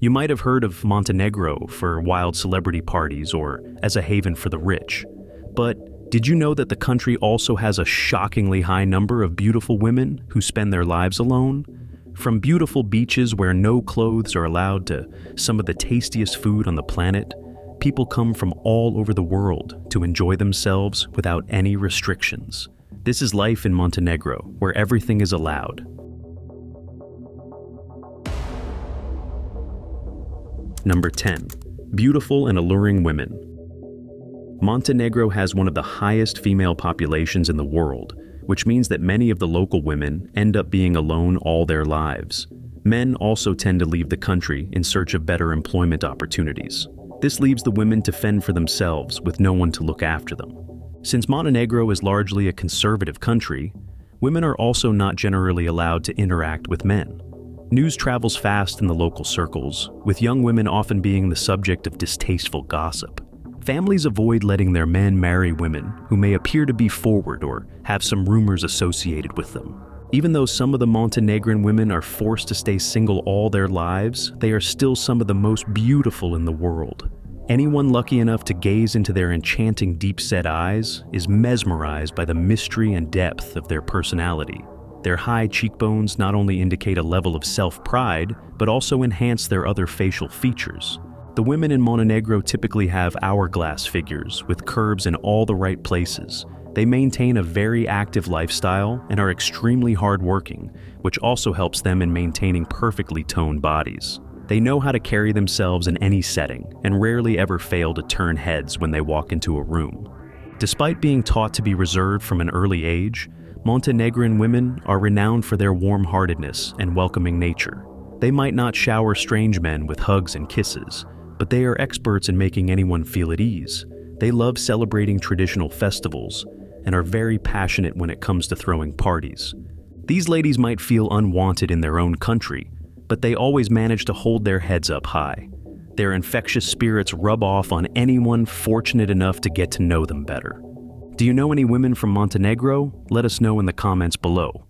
You might have heard of Montenegro for wild celebrity parties or as a haven for the rich. But did you know that the country also has a shockingly high number of beautiful women who spend their lives alone? From beautiful beaches where no clothes are allowed to some of the tastiest food on the planet, people come from all over the world to enjoy themselves without any restrictions. This is life in Montenegro, where everything is allowed. Number 10. Beautiful and alluring women. Montenegro has one of the highest female populations in the world, which means that many of the local women end up being alone all their lives. Men also tend to leave the country in search of better employment opportunities. This leaves the women to fend for themselves with no one to look after them. Since Montenegro is largely a conservative country, women are also not generally allowed to interact with men. News travels fast in the local circles, with young women often being the subject of distasteful gossip. Families avoid letting their men marry women who may appear to be forward or have some rumors associated with them. Even though some of the Montenegrin women are forced to stay single all their lives, they are still some of the most beautiful in the world. Anyone lucky enough to gaze into their enchanting deep-set eyes is mesmerized by the mystery and depth of their personality. Their high cheekbones not only indicate a level of self-pride, but also enhance their other facial features. The women in Montenegro typically have hourglass figures with curves in all the right places. They maintain a very active lifestyle and are extremely hardworking, which also helps them in maintaining perfectly toned bodies. They know how to carry themselves in any setting and rarely ever fail to turn heads when they walk into a room. Despite being taught to be reserved from an early age, Montenegrin women are renowned for their warm-heartedness and welcoming nature. They might not shower strange men with hugs and kisses, but they are experts in making anyone feel at ease. They love celebrating traditional festivals and are very passionate when it comes to throwing parties. These ladies might feel unwanted in their own country, but they always manage to hold their heads up high. Their infectious spirits rub off on anyone fortunate enough to get to know them better. Do you know any women from Montenegro? Let us know in the comments below.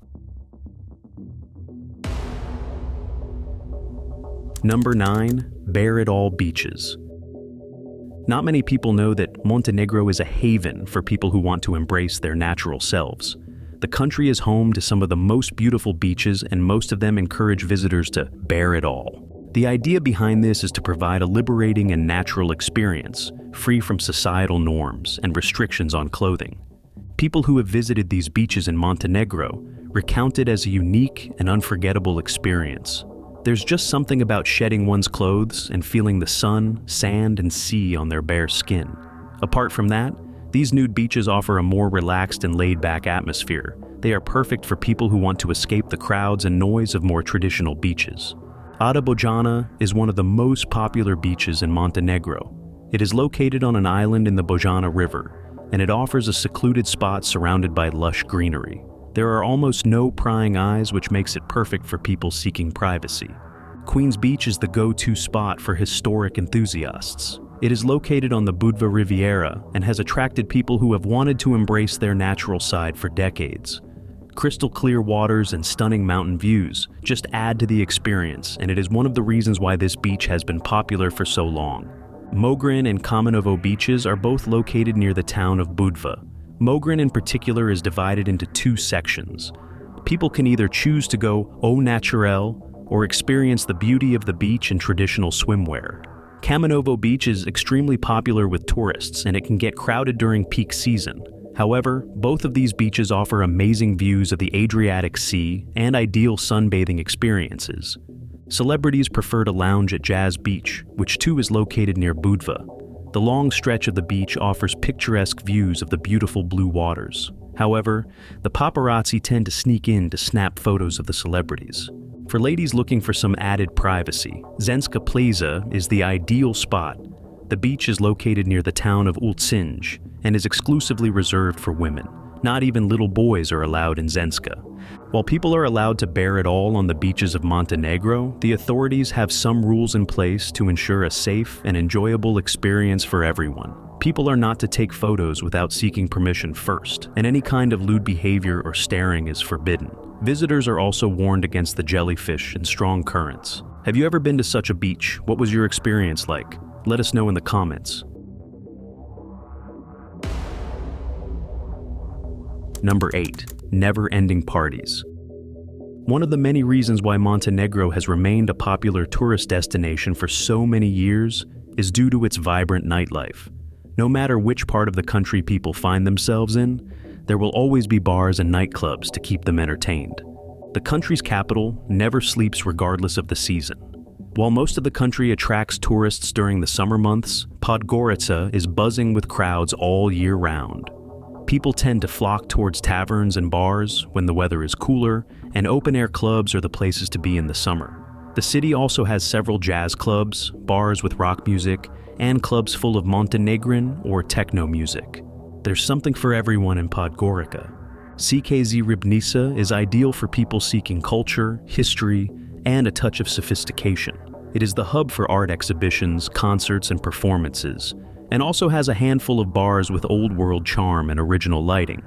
Number 9. Bear It All Beaches. Not many people know that Montenegro is a haven for people who want to embrace their natural selves. The country is home to some of the most beautiful beaches, and most of them encourage visitors to bear it all. The idea behind this is to provide a liberating and natural experience, free from societal norms and restrictions on clothing. People who have visited these beaches in Montenegro recount it as a unique and unforgettable experience. There's just something about shedding one's clothes and feeling the sun, sand, and sea on their bare skin. Apart from that, these nude beaches offer a more relaxed and laid-back atmosphere. They are perfect for people who want to escape the crowds and noise of more traditional beaches. Ada Bojana is one of the most popular beaches in Montenegro. It is located on an island in the Bojana River, and it offers a secluded spot surrounded by lush greenery. There are almost no prying eyes, which makes it perfect for people seeking privacy. Queen's Beach is the go-to spot for historic enthusiasts. It is located on the Budva Riviera and has attracted people who have wanted to embrace their natural side for decades. Crystal clear waters and stunning mountain views just add to the experience, and it is one of the reasons why this beach has been popular for so long. Mogran and Kamenovo beaches are both located near the town of Budva. Mogran in particular is divided into two sections. People can either choose to go au naturel or experience the beauty of the beach in traditional swimwear. Kamenovo Beach is extremely popular with tourists, and it can get crowded during peak season. However, both of these beaches offer amazing views of the Adriatic Sea and ideal sunbathing experiences. Celebrities prefer to lounge at Jazz Beach, which too is located near Budva. The long stretch of the beach offers picturesque views of the beautiful blue waters. However, the paparazzi tend to sneak in to snap photos of the celebrities. For ladies looking for some added privacy, Ženska Plaza is the ideal spot. The beach is located near the town of Ulcinj and is exclusively reserved for women. Not even little boys are allowed in Ženska. While people are allowed to bear it all on the beaches of Montenegro, the authorities have some rules in place to ensure a safe and enjoyable experience for everyone. People are not to take photos without seeking permission first, and any kind of lewd behavior or staring is forbidden. Visitors are also warned against the jellyfish and strong currents. Have you ever been to such a beach? What was your experience like? Let us know in the comments. Number 8. Never-ending parties. One of the many reasons why Montenegro has remained a popular tourist destination for so many years is due to its vibrant nightlife. No matter which part of the country people find themselves in, there will always be bars and nightclubs to keep them entertained. The country's capital never sleeps regardless of the season. While most of the country attracts tourists during the summer months, Podgorica is buzzing with crowds all year round. People tend to flock towards taverns and bars when the weather is cooler, and open-air clubs are the places to be in the summer. The city also has several jazz clubs, bars with rock music, and clubs full of Montenegrin or techno music. There's something for everyone in Podgorica. CKZ Ribnica is ideal for people seeking culture, history, and a touch of sophistication. It is the hub for art exhibitions, concerts, and performances, and also has a handful of bars with old-world charm and original lighting.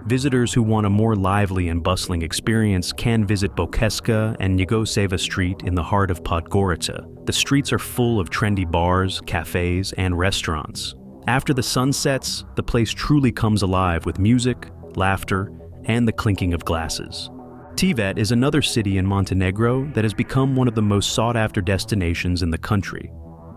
Visitors who want a more lively and bustling experience can visit Bokeska and Njegoseva Street in the heart of Podgorica. The streets are full of trendy bars, cafes, and restaurants. After the sun sets, the place truly comes alive with music, laughter, and the clinking of glasses. Tivat is another city in Montenegro that has become one of the most sought-after destinations in the country.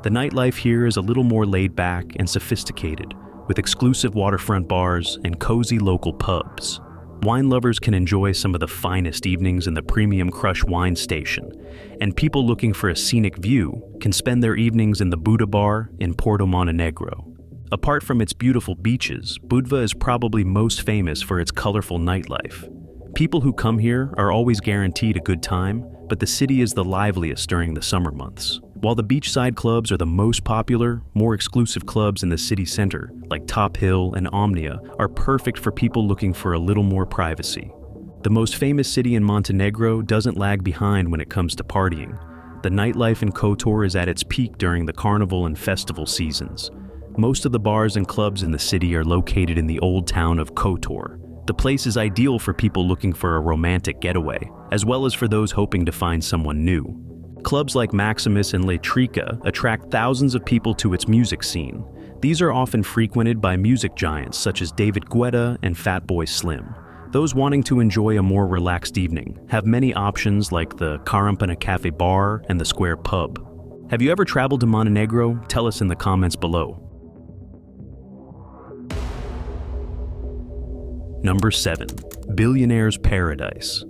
The nightlife here is a little more laid back and sophisticated, with exclusive waterfront bars and cozy local pubs. Wine lovers can enjoy some of the finest evenings in the premium Crush wine station, and people looking for a scenic view can spend their evenings in the Buda Bar in Porto Montenegro. Apart from its beautiful beaches, Budva is probably most famous for its colorful nightlife. People who come here are always guaranteed a good time, but the city is the liveliest during the summer months. While the beachside clubs are the most popular, more exclusive clubs in the city center, like Top Hill and Omnia, are perfect for people looking for a little more privacy. The most famous city in Montenegro doesn't lag behind when it comes to partying. The nightlife in Kotor is at its peak during the carnival and festival seasons. Most of the bars and clubs in the city are located in the old town of Kotor. The place is ideal for people looking for a romantic getaway, as well as for those hoping to find someone new. Clubs like Maximus and Letrica attract thousands of people to its music scene. These are often frequented by music giants such as David Guetta and Fatboy Slim. Those wanting to enjoy a more relaxed evening have many options like the Karampana Cafe Bar and the Square Pub. Have you ever traveled to Montenegro? Tell us in the comments below. Number 7. Billionaire's Paradise.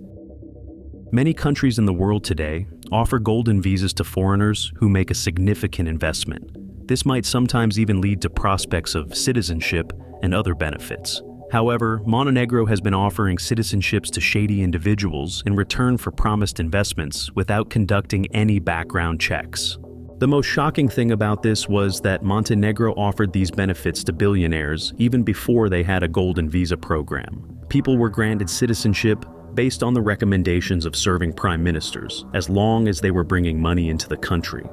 Many countries in the world today offer golden visas to foreigners who make a significant investment. This might sometimes even lead to prospects of citizenship and other benefits. However, Montenegro has been offering citizenships to shady individuals in return for promised investments without conducting any background checks. The most shocking thing about this was that Montenegro offered these benefits to billionaires even before they had a golden visa program. People were granted citizenship based on the recommendations of serving prime ministers, as long as they were bringing money into the country.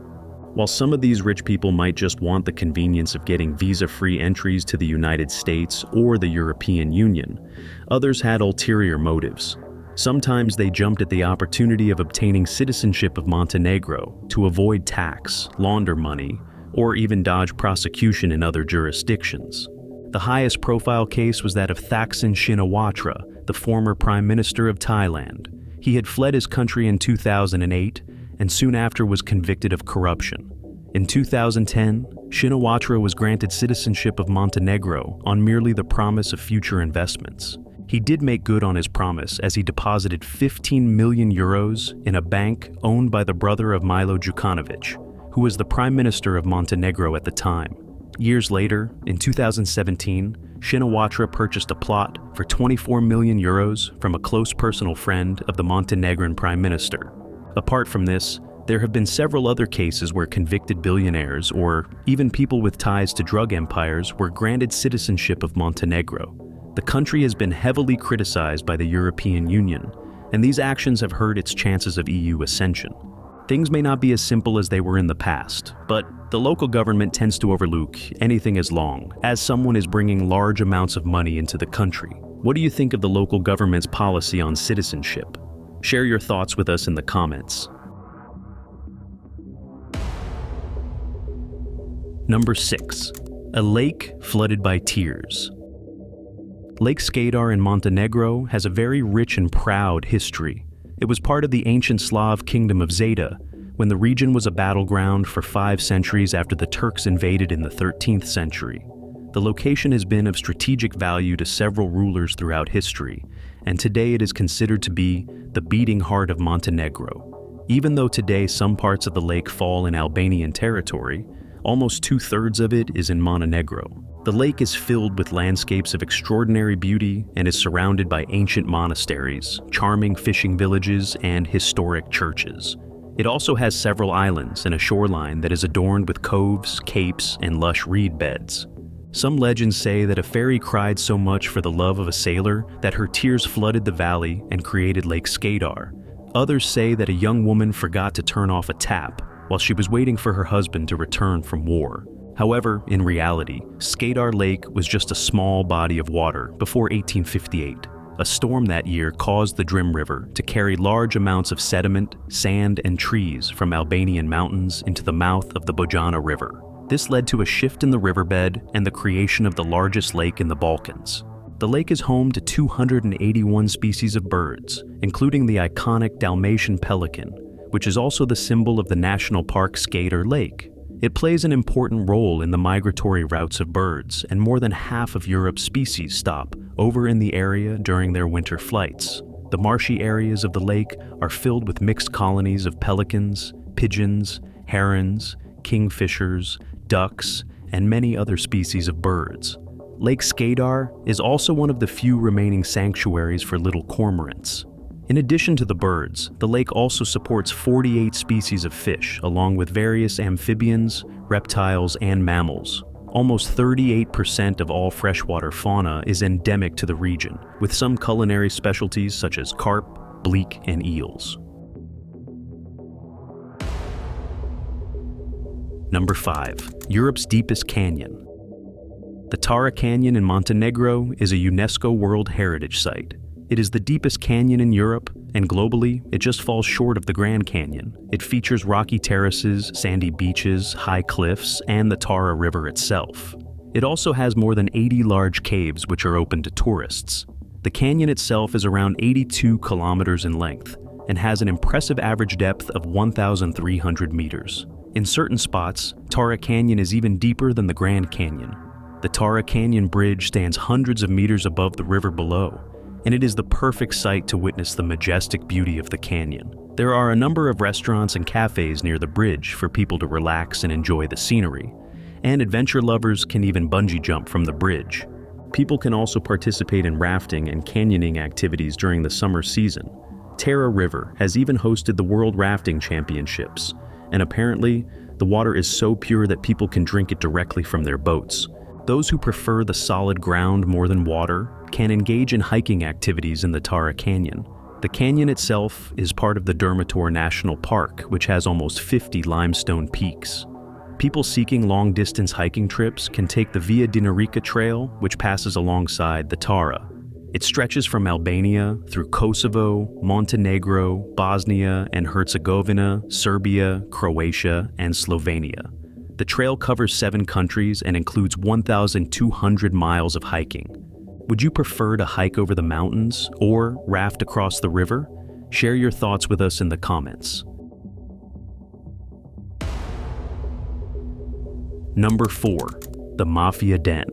While some of these rich people might just want the convenience of getting visa-free entries to the United States or the European Union, others had ulterior motives. Sometimes they jumped at the opportunity of obtaining citizenship of Montenegro to avoid tax, launder money, or even dodge prosecution in other jurisdictions. The highest profile case was that of Thaksin Shinawatra, the former Prime Minister of Thailand. He had fled his country in 2008 and soon after was convicted of corruption. In 2010, Shinawatra was granted citizenship of Montenegro on merely the promise of future investments. He did make good on his promise as he deposited 15 million euros in a bank owned by the brother of Milo Djukanovic, who was the Prime Minister of Montenegro at the time. Years later, in 2017, Shinawatra purchased a plot for 24 million euros from a close personal friend of the Montenegrin Prime Minister. Apart from this, there have been several other cases where convicted billionaires or even people with ties to drug empires were granted citizenship of Montenegro. The country has been heavily criticized by the European Union, and these actions have hurt its chances of EU ascension. Things may not be as simple as they were in the past, but the local government tends to overlook anything as long as someone is bringing large amounts of money into the country. What do you think of the local government's policy on citizenship? Share your thoughts with us in the comments. Number 6. A lake flooded by tears. Lake Skadar in Montenegro has a very rich and proud history. It was part of the ancient Slav kingdom of Zeta, when the region was a battleground for 5 centuries after the Turks invaded in the 13th century. The location has been of strategic value to several rulers throughout history, and today it is considered to be the beating heart of Montenegro. Even though today some parts of the lake fall in Albanian territory, almost 2/3 of it is in Montenegro. The lake is filled with landscapes of extraordinary beauty and is surrounded by ancient monasteries, charming fishing villages, and historic churches. It also has several islands and a shoreline that is adorned with coves, capes, and lush reed beds. Some legends say that a fairy cried so much for the love of a sailor that her tears flooded the valley and created Lake Skadar. Others say that a young woman forgot to turn off a tap while she was waiting for her husband to return from war. However, in reality, Skadar Lake was just a small body of water before 1858. A storm that year caused the Drim River to carry large amounts of sediment, sand, and trees from Albanian mountains into the mouth of the Bojana River. This led to a shift in the riverbed and the creation of the largest lake in the Balkans. The lake is home to 281 species of birds, including the iconic Dalmatian pelican, which is also the symbol of the national park Skadar Lake. It plays an important role in the migratory routes of birds, and more than half of Europe's species stop over in the area during their winter flights. The marshy areas of the lake are filled with mixed colonies of pelicans, pigeons, herons, kingfishers, ducks, and many other species of birds. Lake Skadar is also one of the few remaining sanctuaries for little cormorants. In addition to the birds, the lake also supports 48 species of fish, along with various amphibians, reptiles, and mammals. Almost 38% of all freshwater fauna is endemic to the region, with some culinary specialties such as carp, bleak, and eels. Number 5. Europe's deepest canyon. The Tara Canyon in Montenegro is a UNESCO World Heritage Site. It is the deepest canyon in Europe, and globally, it just falls short of the Grand Canyon. It features rocky terraces, sandy beaches, high cliffs, and the Tara River itself. It also has more than 80 large caves which are open to tourists. The canyon itself is around 82 kilometers in length and has an impressive average depth of 1,300 meters. In certain spots, Tara Canyon is even deeper than the Grand Canyon. The Tara Canyon Bridge stands hundreds of meters above the river below, and it is the perfect site to witness the majestic beauty of the canyon. There are a number of restaurants and cafes near the bridge for people to relax and enjoy the scenery, and adventure lovers can even bungee jump from the bridge. People can also participate in rafting and canyoning activities during the summer season. Tara River has even hosted the World Rafting Championships, and apparently, the water is so pure that people can drink it directly from their boats. Those who prefer the solid ground more than water can engage in hiking activities in the Tara Canyon. The canyon itself is part of the Durmitor National Park, which has almost 50 limestone peaks. People seeking long-distance hiking trips can take the Via Dinarica Trail, which passes alongside the Tara. It stretches from Albania through Kosovo, Montenegro, Bosnia and Herzegovina, Serbia, Croatia, and Slovenia. The trail covers 7 countries and includes 1,200 miles of hiking. Would you prefer to hike over the mountains or raft across the river? Share your thoughts with us in the comments. Number 4. The Mafia Den.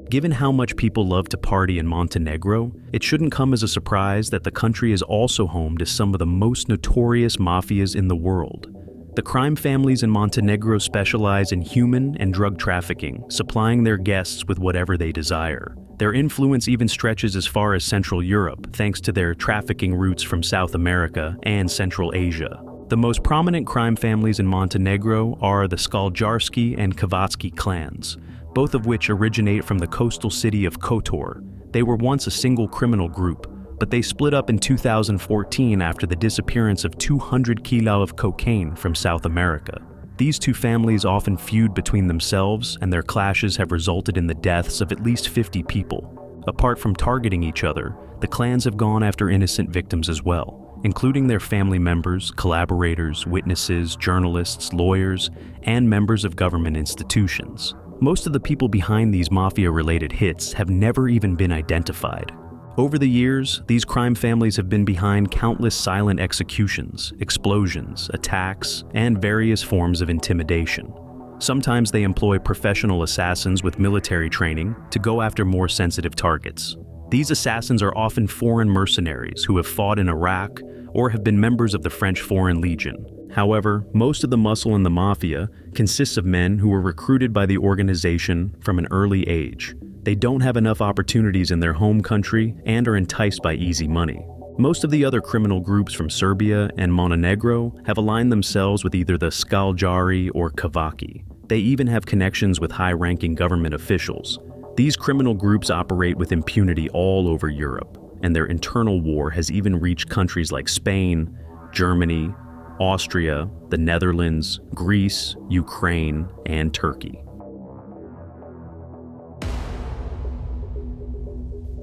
Given how much people love to party in Montenegro, it shouldn't come as a surprise that the country is also home to some of the most notorious mafias in the world. The crime families in Montenegro specialize in human and drug trafficking, supplying their guests with whatever they desire. Their influence even stretches as far as Central Europe, thanks to their trafficking routes from South America and Central Asia. The most prominent crime families in Montenegro are the Skaljarski and Kovački clans, both of which originate from the coastal city of Kotor. They were once a single criminal group, but they split up in 2014 after the disappearance of 200 kilo of cocaine from South America. These two families often feud between themselves, and their clashes have resulted in the deaths of at least 50 people. Apart from targeting each other, the clans have gone after innocent victims as well. including their family members, collaborators, witnesses, journalists, lawyers, and members of government institutions. Most of the people behind these mafia-related hits have never even been identified. Over the years, these crime families have been behind countless silent executions, explosions, attacks, and various forms of intimidation. Sometimes they employ professional assassins with military training to go after more sensitive targets. These assassins are often foreign mercenaries who have fought in Iraq or have been members of the French Foreign Legion. However, most of the muscle in the mafia consists of men who were recruited by the organization from an early age. They don't have enough opportunities in their home country and are enticed by easy money. Most of the other criminal groups from Serbia and Montenegro have aligned themselves with either the Scaljari or Kavaki. They even have connections with high-ranking government officials. These criminal groups operate with impunity all over Europe, and their internal war has even reached countries like Spain, Germany, Austria, the Netherlands, Greece, Ukraine, and Turkey.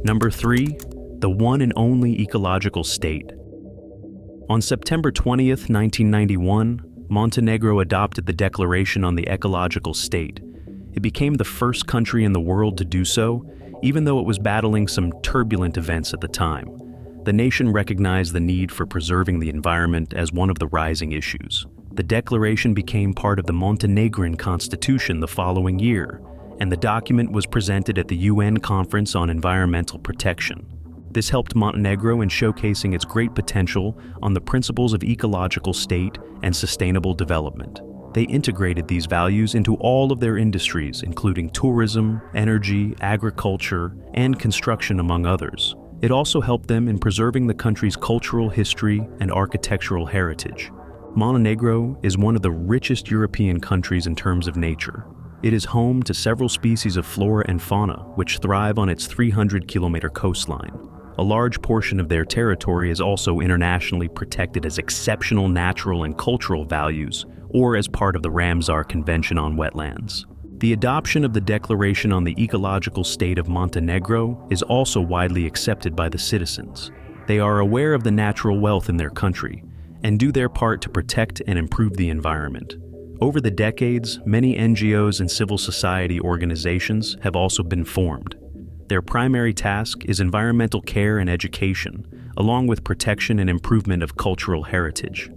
Number 3, the one and only ecological state. On September 20th, 1991, Montenegro adopted the Declaration on the Ecological State. It became the first country in the world to do so, even though it was battling some turbulent events at the time. The nation recognized the need for preserving the environment as one of the rising issues. The declaration became part of the Montenegrin constitution the following year, and the document was presented at the UN Conference on Environmental Protection. This helped Montenegro in showcasing its great potential on the principles of ecological state and sustainable development. They integrated these values into all of their industries, including tourism, energy, agriculture, and construction, among others. It also helped them in preserving the country's cultural history and architectural heritage. Montenegro is one of the richest European countries in terms of nature. It is home to several species of flora and fauna, which thrive on its 300-kilometer coastline. A large portion of their territory is also internationally protected as exceptional natural and cultural values, or as part of the Ramsar Convention on Wetlands. The adoption of the Declaration on the Ecological State of Montenegro is also widely accepted by the citizens. They are aware of the natural wealth in their country and do their part to protect and improve the environment. Over the decades, many NGOs and civil society organizations have also been formed. Their primary task is environmental care and education, along with protection and improvement of cultural heritage.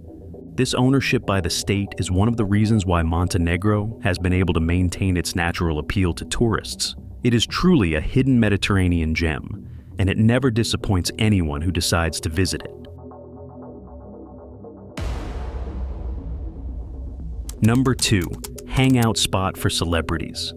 This ownership by the state is one of the reasons why Montenegro has been able to maintain its natural appeal to tourists. It is truly a hidden Mediterranean gem, and it never disappoints anyone who decides to visit it. Number 2, hangout spot for celebrities.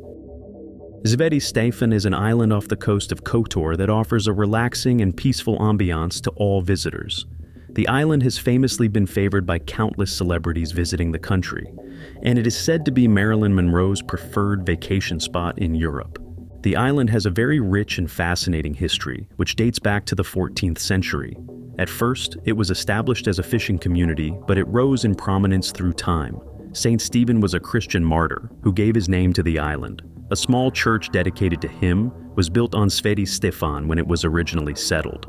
Sveti Stefan is an island off the coast of Kotor that offers a relaxing and peaceful ambiance to all visitors. The island has famously been favored by countless celebrities visiting the country, and it is said to be Marilyn Monroe's preferred vacation spot in Europe. The island has a very rich and fascinating history, which dates back to the 14th century. At first, it was established as a fishing community, but it rose in prominence through time. Saint Stephen was a Christian martyr who gave his name to the island. A small church dedicated to him was built on Sveti Stefan when it was originally settled.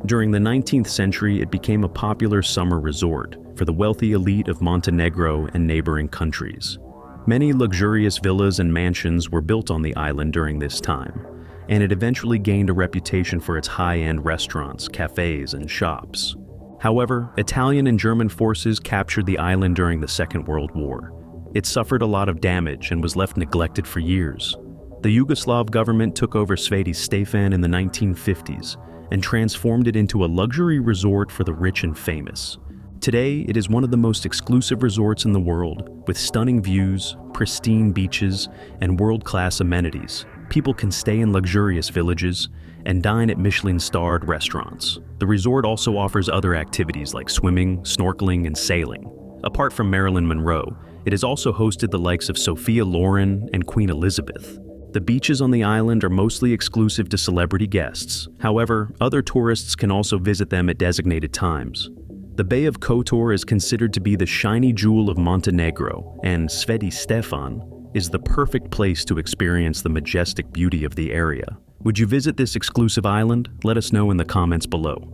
During the 19th century, it became a popular summer resort for the wealthy elite of Montenegro and neighboring countries. Many luxurious villas and mansions were built on the island during this time, and it eventually gained a reputation for its high-end restaurants, cafes, and shops. However, Italian and German forces captured the island during the Second World War. It suffered a lot of damage and was left neglected for years. The Yugoslav government took over Sveti Stefan in the 1950s and transformed it into a luxury resort for the rich and famous. Today, it is one of the most exclusive resorts in the world, with stunning views, pristine beaches, and world-class amenities. People can stay in luxurious villages and dine at Michelin-starred restaurants. The resort also offers other activities like swimming, snorkeling, and sailing. Apart from Marilyn Monroe, it has also hosted the likes of Sophia Loren and Queen Elizabeth. The beaches on the island are mostly exclusive to celebrity guests. However, other tourists can also visit them at designated times. The Bay of Kotor is considered to be the shiny jewel of Montenegro, and Sveti Stefan is the perfect place to experience the majestic beauty of the area. Would you visit this exclusive island? Let us know in the comments below.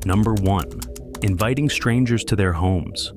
Number 1. Inviting strangers to their homes.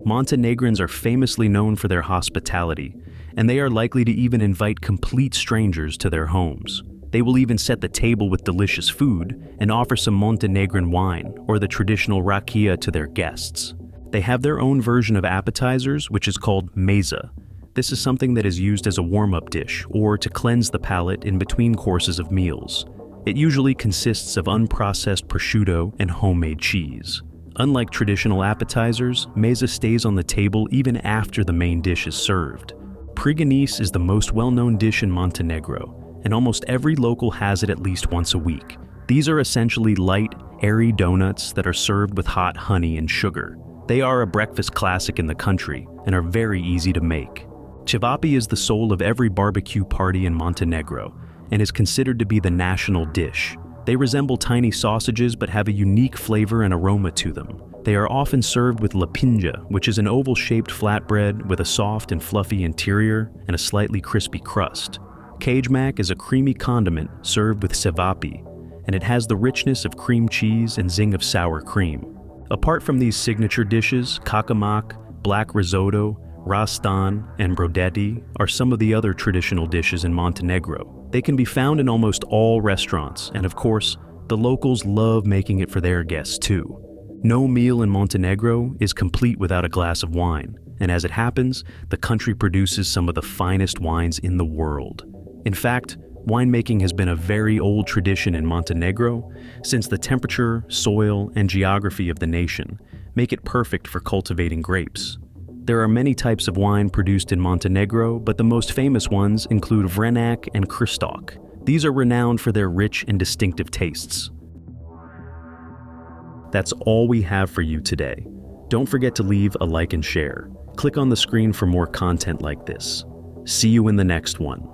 Montenegrins are famously known for their hospitality, and they are likely to even invite complete strangers to their homes. They will even set the table with delicious food and offer some Montenegrin wine or the traditional rakia to their guests. They have their own version of appetizers, which is called meza. This is something that is used as a warm-up dish or to cleanse the palate in between courses of meals. It usually consists of unprocessed prosciutto and homemade cheese. Unlike traditional appetizers, meza stays on the table even after the main dish is served. Priganese is the most well-known dish in Montenegro, and almost every local has it at least once a week. These are essentially light, airy donuts that are served with hot honey and sugar. They are a breakfast classic in the country and are very easy to make. Cevapi is the soul of every barbecue party in Montenegro and is considered to be the national dish. They resemble tiny sausages but have a unique flavor and aroma to them. They are often served with lapinja, which is an oval-shaped flatbread with a soft and fluffy interior and a slightly crispy crust. Kajmak is a creamy condiment served with cevapi, and it has the richness of cream cheese and zing of sour cream. Apart from these signature dishes, kakamak, black risotto, rastan, and brodetti are some of the other traditional dishes in Montenegro. They can be found in almost all restaurants, and of course, the locals love making it for their guests too. No meal in Montenegro is complete without a glass of wine, and as it happens, the country produces some of the finest wines in the world. In fact, winemaking has been a very old tradition in Montenegro, since the temperature, soil, and geography of the nation make it perfect for cultivating grapes. There are many types of wine produced in Montenegro, but the most famous ones include Vrenak and Kristok. These are renowned for their rich and distinctive tastes. That's all we have for you today. Don't forget to leave a like and share. Click on the screen for more content like this. See you in the next one.